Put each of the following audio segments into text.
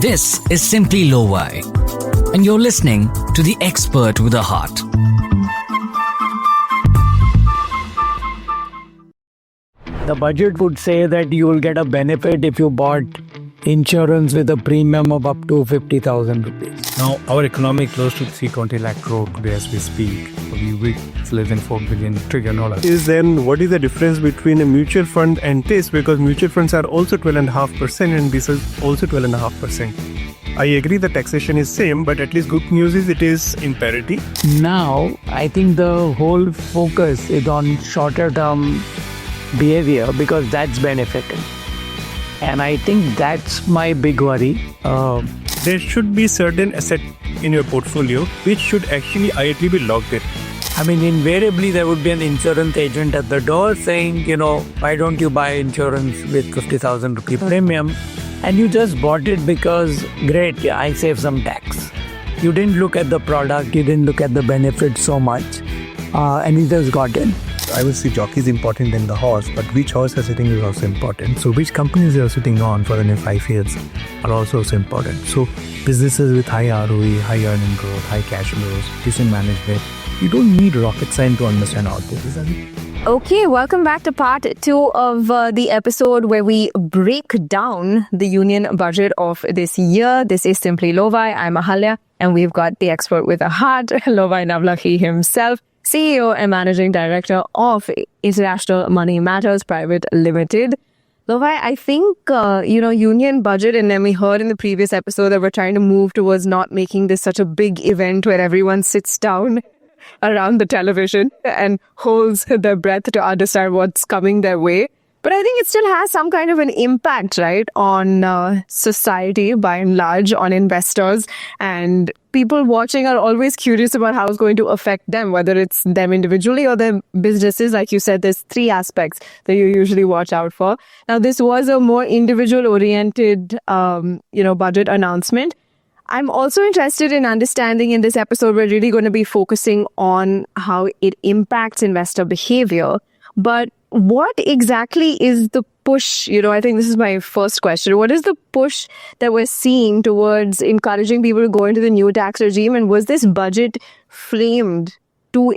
This is Simmply Lovaii, and you're listening to the expert with a heart. The budget would say that you will get a benefit if you bought insurance with a premium of up to 50,000 rupees. Now, our economy close to 320 lakh crore today as we speak. It's less than $4 billion trillion. Then what is the difference between a mutual fund and this? Because mutual funds are also 12.5% and this is also 12.5%. I agree the taxation is same, but at least good news is it is in parity. Now, I think the whole focus is on shorter term behavior because that's benefiting. And I think that's my big worry. There should be certain asset in your portfolio which should actually ideally be locked in. I mean, invariably there would be an insurance agent at the door saying, why don't you buy insurance with 50,000 rupee premium? And you just bought it because, great, yeah, I save some tax. You didn't look at the product, you didn't look at the benefits so much, and you just got in. I would say jockey is important than the horse, but which horse you're sitting is also important. So which companies you're sitting on for the next 5 years are also important. So businesses with high ROE, high earning growth, high cash flows, decent management, you don't need rocket science to understand all this. Okay, welcome back to part 2 of the episode where we break down the union budget of this year. This is Simmply Lovaii. I'm Ahalya, and we've got the expert with a heart, Lovaii Navlakhi himself, CEO and Managing Director of International Money Matters Private Limited. Lovaii, I think, union budget, and then we heard in the previous episode that we're trying to move towards not making this such a big event where everyone sits down around the television and holds their breath to understand what's coming their way. But I think it still has some kind of an impact, right, on society by and large, on investors. And people watching are always curious about how it's going to affect them, whether it's them individually or their businesses. Like you said, there's 3 aspects that you usually watch out for. Now, this was a more individual-oriented, budget announcement. I'm also interested in understanding in this episode, we're really going to be focusing on how it impacts investor behavior. But what exactly is the push? I think this is my first question. What is the push that we're seeing towards encouraging people to go into the new tax regime? And was this budget framed to,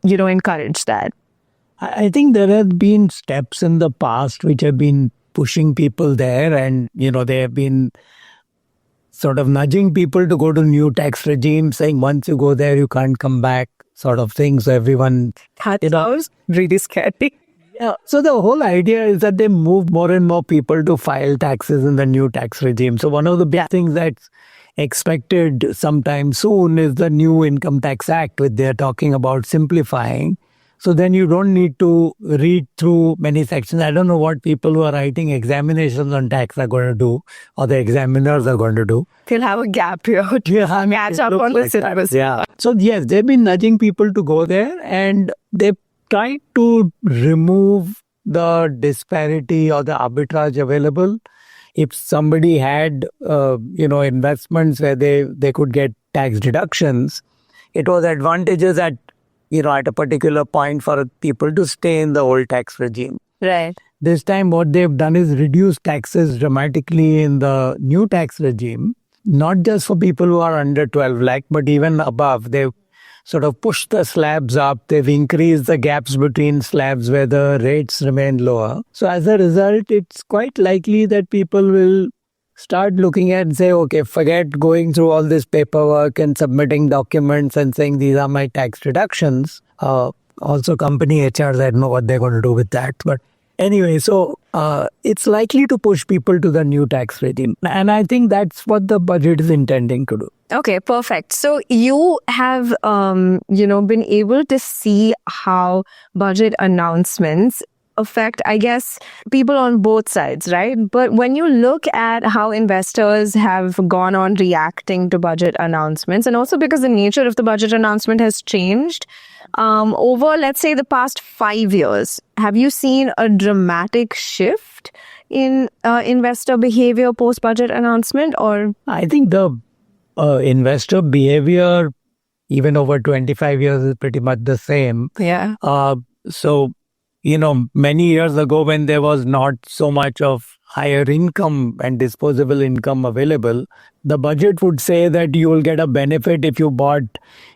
encourage that? I think there have been steps in the past which have been pushing people there, and, they have been sort of nudging people to go to new tax regime, saying once you go there, you can't come back, sort of thing. So everyone... That sounds really scary. Yeah. So the whole idea is that they move more and more people to file taxes in the new tax regime. So one of the big things that's expected sometime soon is the new Income Tax Act, which they're talking about simplifying. So then you don't need to read through many sections. I don't know what people who are writing examinations on tax are going to do, or the examiners are going to do. They'll have a gap here to catch up on the syllabus. Yeah. So yes, they've been nudging people to go there, and they've tried to remove the disparity or the arbitrage available. If somebody had, investments where they could get tax deductions, it was advantageous at a particular point for people to stay in the old tax regime. Right. This time what they've done is reduce taxes dramatically in the new tax regime, not just for people who are under 12 lakh, but even above. They've sort of pushed the slabs up. They've increased the gaps between slabs where the rates remain lower. So as a result, it's quite likely that people will start looking at and say, okay, forget going through all this paperwork and submitting documents and saying these are my tax deductions. Also, company HRs, I don't know what they're going to do with that. But anyway, so it's likely to push people to the new tax regime. And I think that's what the budget is intending to do. Okay, perfect. So you have, been able to see how budget announcements affect, I guess, people on both sides, right? But when you look at how investors have gone on reacting to budget announcements, and also because the nature of the budget announcement has changed over, let's say, the past 5 years, have you seen a dramatic shift in investor behavior post-budget announcement? Or I think the investor behavior, even over 25 years, is pretty much the same. Yeah. So many years ago when there was not so much of higher income and disposable income available, the budget would say that you will get a benefit if you bought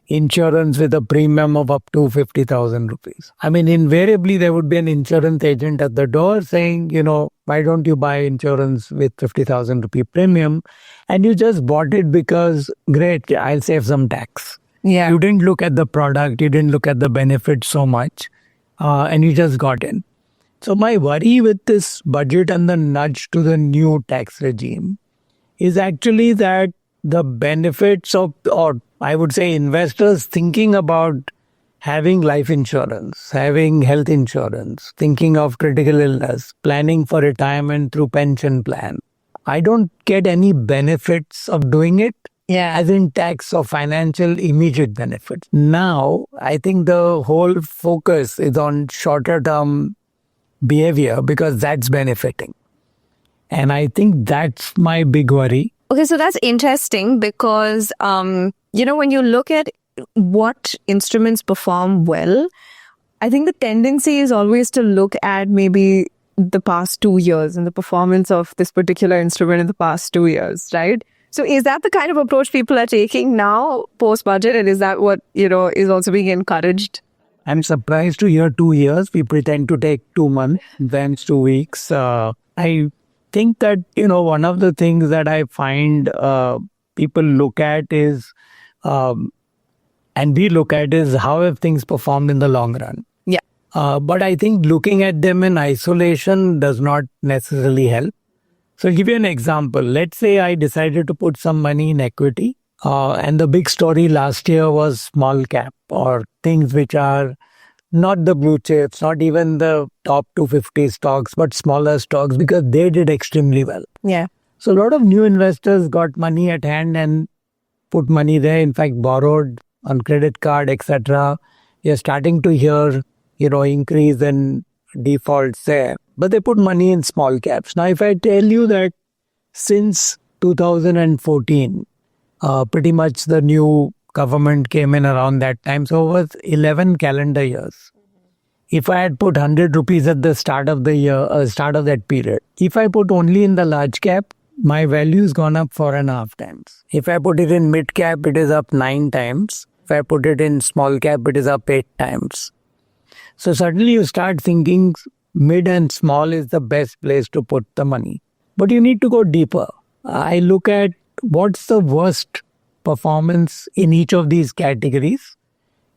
insurance with a premium of up to 50,000 rupees. I mean, invariably, there would be an insurance agent at the door saying, why don't you buy insurance with 50,000 rupee premium? And you just bought it because, great, I'll save some tax. Yeah. You didn't look at the product, you didn't look at the benefit so much, and you just got in. So my worry with this budget and the nudge to the new tax regime is actually that the benefits of, or I would say investors thinking about having life insurance, having health insurance, thinking of critical illness, planning for retirement through pension plan. I don't get any benefits of doing it. Yeah. As in tax or financial immediate benefits. Now, I think the whole focus is on shorter term behavior because that's benefiting. And I think that's my big worry. Okay, so that's interesting because, when you look at what instruments perform well, I think the tendency is always to look at maybe the past 2 years and the performance of this particular instrument in the past 2 years, right? So is that the kind of approach people are taking now post-budget? And is that what, is also being encouraged? I'm surprised to hear 2 years. People tend to take 2 months, then 2 weeks. I think that, one of the things that I find people look at is, and we look at is how have things performed in the long run. Yeah. But I think looking at them in isolation does not necessarily help. So I'll give you an example. Let's say I decided to put some money in equity and the big story last year was small cap or things which are not the blue chips, not even the top 250 stocks, but smaller stocks because they did extremely well. Yeah. So a lot of new investors got money at hand and put money there, in fact, borrowed on credit card, etc. You're starting to hear, increase in defaults there. But they put money in small caps. Now, if I tell you that since 2014, pretty much the new government came in around that time. So it was 11 calendar years. If I had put 100 rupees at the start of the year, start of that period, if I put only in the large cap, my value has gone up 4.5 times. If I put it in mid cap, it is up 9 times. If I put it in small cap, it is up 8 times. So suddenly you start thinking mid and small is the best place to put the money. But you need to go deeper. I look at what's the worst performance in each of these categories.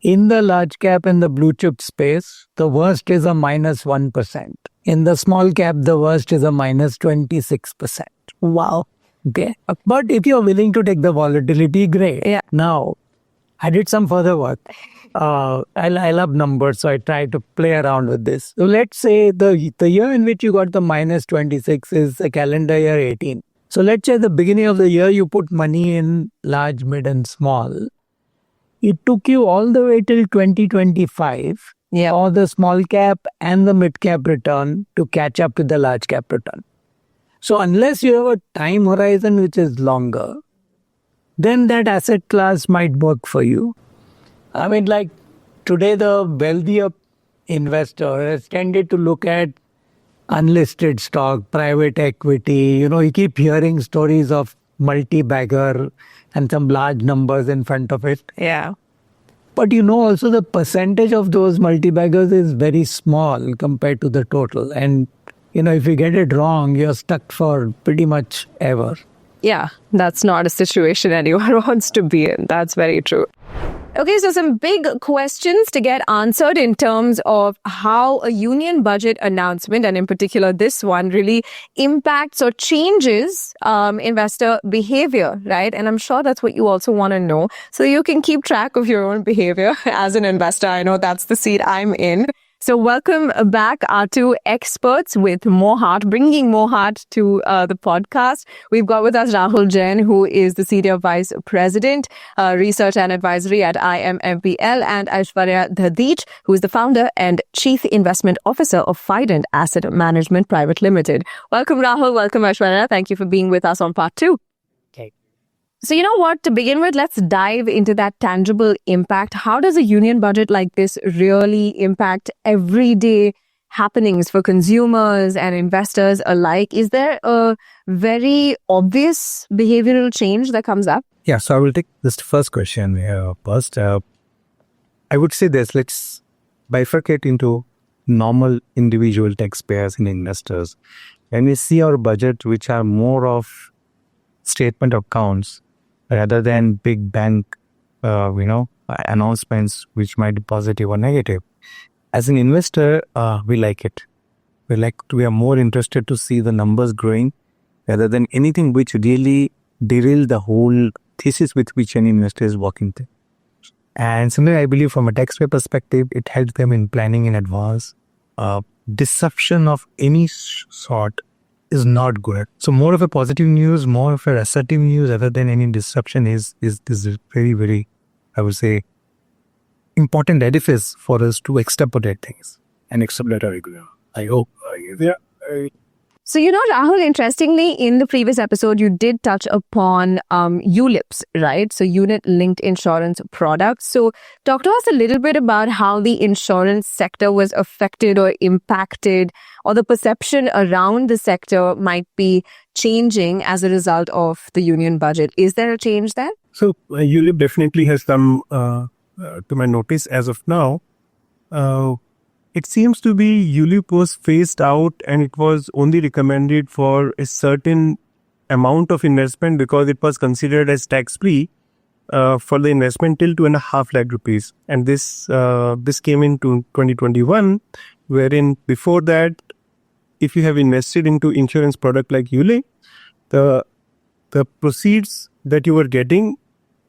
In the large cap and the blue chip space, the worst is a minus 1%. In the small cap, the worst is a minus 26%. Wow. Okay. But if you're willing to take the volatility, great. Yeah. Now, I did some further work. I love numbers, so I try to play around with this. So let's say the year in which you got the minus 26 is the calendar year 18. So let's say at the beginning of the year, you put money in large, mid and small. It took you all the way till 2025 for the small cap and the mid cap return to catch up with the large cap return. So unless you have a time horizon which is longer, then that asset class might work for you. I mean, like today, the wealthier investor has tended to look at unlisted stock, private equity. You keep hearing stories of multi-bagger and some large numbers in front of it. Yeah. But also the percentage of those multi-baggers is very small compared to the total. And, if you get it wrong, you're stuck for pretty much ever. Yeah, that's not a situation anyone wants to be in. That's very true. Okay, so some big questions to get answered in terms of how a union budget announcement, and in particular this one, really impacts or changes investor behavior, right? And I'm sure that's what you also want to know. So you can keep track of your own behavior as an investor. I know that's the seat I'm in. So welcome back, our two experts with more heart, bringing more heart to the podcast. We've got with us Rahul Jain, who is the Senior Vice President, Research and Advisory at IMMPL, and Aishvarya Dadheech, who is the Founder and Chief Investment Officer of Fident Asset Management Pvt. Limited. Welcome, Rahul. Welcome, Aishvarya. Thank you for being with us on part 2. So you know what, to begin with, let's dive into that tangible impact. How does a union budget like this really impact everyday happenings for consumers and investors alike, is there a very obvious behavioral change that comes up? Yeah, so I will take this first question here first. I would say this, let's bifurcate into normal individual taxpayers and investors. When we see our budget, which are more of statement of accounts rather than big bank, announcements which might be positive or negative. As an investor, we like it. We are more interested to see the numbers growing rather than anything which really derail the whole thesis with which an investor is working through. And similarly, I believe from a taxpayer perspective, it helps them in planning in advance. Disruption of any sort is not good. So more of a positive news, more of a assertive news rather than any disruption is very, very, I would say, important edifice for us to extrapolate things and extrapolate our regular. I hope. So, Rahul, interestingly, in the previous episode, you did touch upon ULIPs, right? So, unit-linked insurance products. So, talk to us a little bit about how the insurance sector was affected or impacted, or the perception around the sector might be changing as a result of the union budget. Is there a change there? So, ULIP definitely has come to my notice as of now. It seems to be ULIP was phased out and it was only recommended for a certain amount of investment because it was considered as tax-free for the investment till 2.5 lakh rupees. And this came into 2021, wherein before that, if you have invested into insurance product like ULIP, the proceeds that you were getting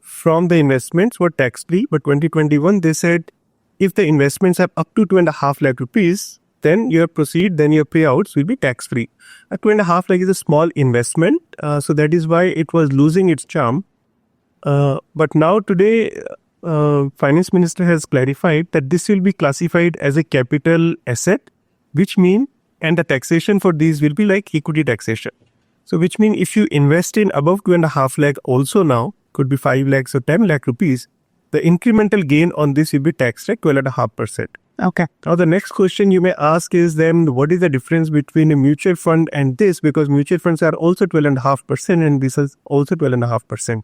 from the investments were tax-free. But 2021, they said, if the investments are up to 2.5 lakh rupees, then your payouts will be tax-free. 2.5 lakh is a small investment, so that is why it was losing its charm. But now today, Finance Minister has clarified that this will be classified as a capital asset, which means, and the taxation for these will be like equity taxation. So which means if you invest in above 2.5 lakh also now, could be 5 lakhs or 10 lakh rupees, the incremental gain on this will be taxed at 12.5%. Okay. Now, the next question you may ask is then, what is the difference between a mutual fund and this? Because mutual funds are also 12.5% and this is also 12.5%.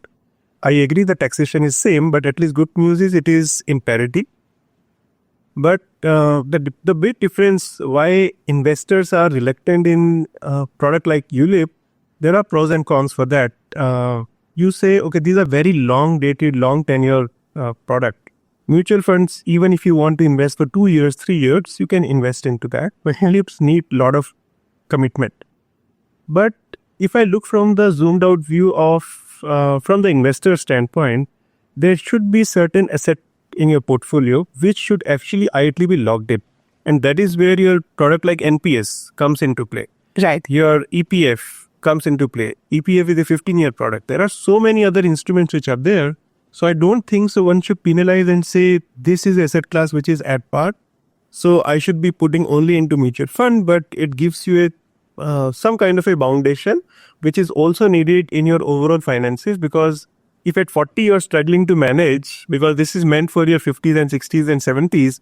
I agree the taxation is same, but at least good news is it is in parity. But the big difference why investors are reluctant in a product like ULIP, there are pros and cons for that. You say, okay, these are very long dated, long tenure product. Mutual funds, even if you want to invest for 2 years, 3 years, you can invest into that. But ULIPs need a lot of commitment. But if I look from the zoomed out view of from the investor standpoint, there should be certain asset in your portfolio which should actually ideally be locked in. And that is where your product like NPS comes into play. Right. Your EPF comes into play. EPF is a 15-year product. There are so many other instruments which are there. So I don't think so one should penalize and say this is asset class which is at par. So I should be putting only into mutual fund, but it gives you some kind of a foundation which is also needed in your overall finances, because if at 40 you're struggling to manage, because this is meant for your 50s and 60s and 70s,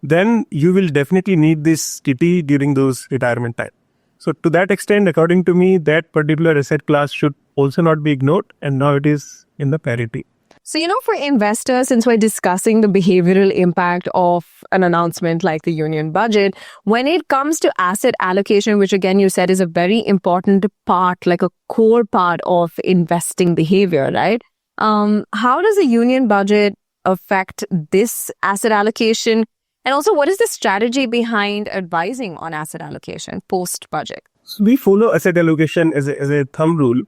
then you will definitely need this kitty during those retirement time. So to that extent, according to me, that particular asset class should also not be ignored, and now it is in the parity. So, for investors, since we're discussing the behavioral impact of an announcement like the union budget, when it comes to asset allocation, which again you said is a very important part, like a core part of investing behavior, right? How does the union budget affect this asset allocation? And also, what is the strategy behind advising on asset allocation post-budget? So we follow asset allocation as a thumb rule.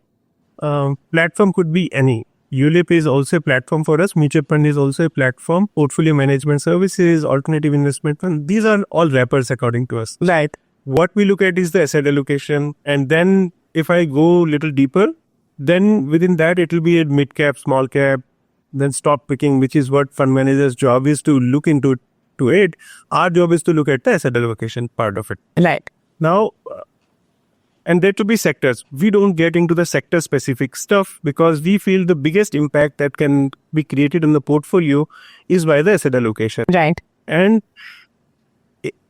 Platform could be any. ULIP is also a platform for us. Mutual fund is also a platform. Portfolio management services, alternative investment fund. These are all wrappers according to us. Right. What we look at is the asset allocation. And then if I go a little deeper, then within that it will be a mid cap, small cap, then stock picking, which is what fund manager's job is to look into it. Our job is to look at the asset allocation part of it. Right. Now, and there to be sectors. We don't get into the sector specific stuff because we feel the biggest impact that can be created in the portfolio is by the asset allocation. Right. And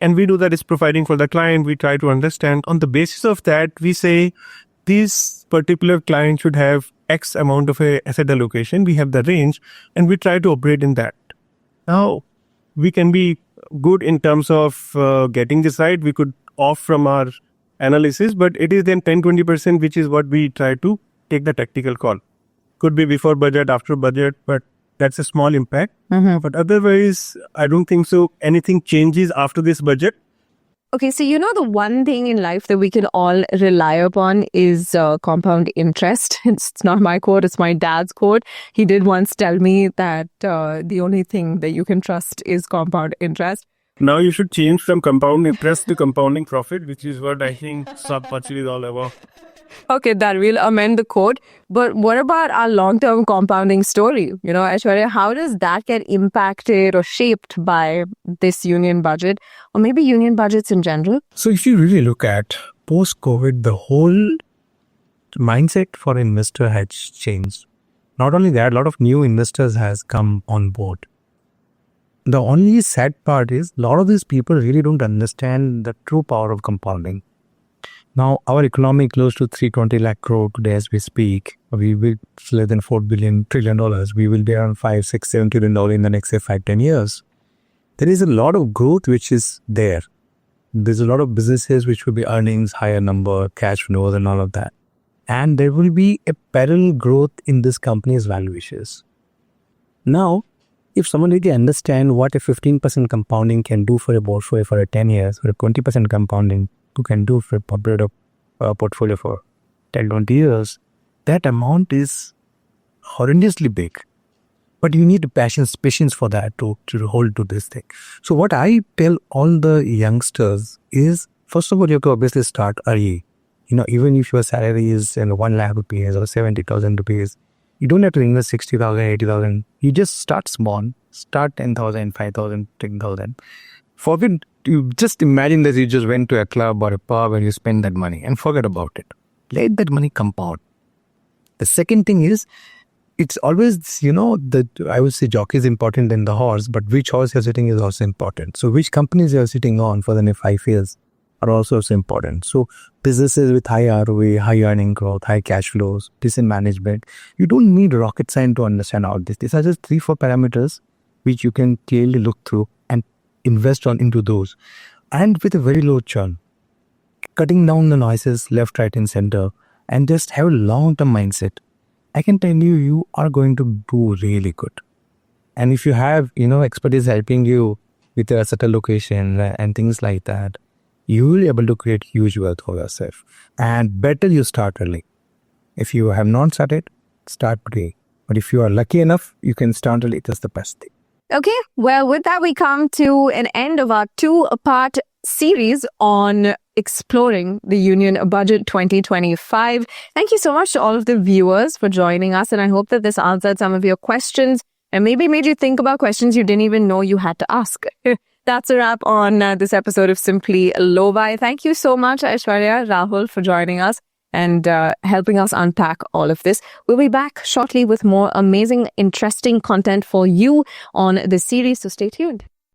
and we do the risk profiling for the client. We try to understand. On the basis of that, we say this particular client should have X amount of a asset allocation. We have the range, and we try to operate in that. Now, we can be good in terms of getting this right. We could off from our analysis, but it is then 10-20%, which is what we try to take the tactical call. Could be before budget, after budget, but that's a small impact. But otherwise, I don't think so anything changes after this budget. Okay, so the one thing in life that we can all rely upon is compound interest. It's not my quote, it's my dad's quote. He did once tell me that the only thing that you can trust is compound interest. Now you should change from compound interest to compounding profit, which is what I think Subpachil is all about. Okay, that we'll amend the quote. But what about our long-term compounding story? Aishwarya, how does that get impacted or shaped by this union budget, or maybe union budgets in general? So if you really look at post-COVID, the whole mindset for investor has changed. Not only that, a lot of new investors has come on board. The only sad part is a lot of these people really don't understand the true power of compounding. Now, our economy close to 320 lakh crore today as we speak. We will less than $4 trillion. We will be around $5, $6, $7 trillion in the next 5-10 years. There is a lot of growth which is there. There's a lot of businesses which will be earnings, higher number, cash flows and all of that. And there will be a parallel growth in this company's valuations. Now, if someone really understands what a 15% compounding can do for a portfolio for a 10 years, or a 20% compounding you can do for a portfolio for 10-20 years, that amount is horrendously big. But you need patience for that to hold to this thing. So what I tell all the youngsters is, first of all, you have to obviously start early. Even if your salary is 1 lakh rupees or 70,000 rupees, you don't have to invest 60,000, 80,000. You just start small. Start 10,000, 5,000, 10,000. Forget, you just imagine that you just went to a club or a pub and you spend that money and forget about it. Let that money compound. The second thing is, it's always, I would say jockey is important than the horse, but which horse you're sitting is also important. So which companies you're sitting on for the next 5 years are also important. So businesses with high ROE, high earning growth, high cash flows, decent management, you don't need rocket science to understand all this. These are just 3-4 parameters which you can clearly look through and invest into those. And with a very low churn, cutting down the noises left, right and center, and just have a long-term mindset. I can tell you, you are going to do really good. And if you have, expertise helping you with your asset allocation and things like that, you will be able to create huge wealth for yourself. And better you start early. If you have not started, start today. But if you are lucky enough, you can start early. That's the best thing. Okay, well, with that, we come to an end of our 2-part series on exploring the Union Budget 2025. Thank you so much to all of the viewers for joining us, and I hope that this answered some of your questions and maybe made you think about questions you didn't even know you had to ask. That's a wrap on this episode of Simmply Lovaii. Thank you so much, Aishwarya, Rahul, for joining us and helping us unpack all of this. We'll be back shortly with more amazing, interesting content for you on this series, so stay tuned.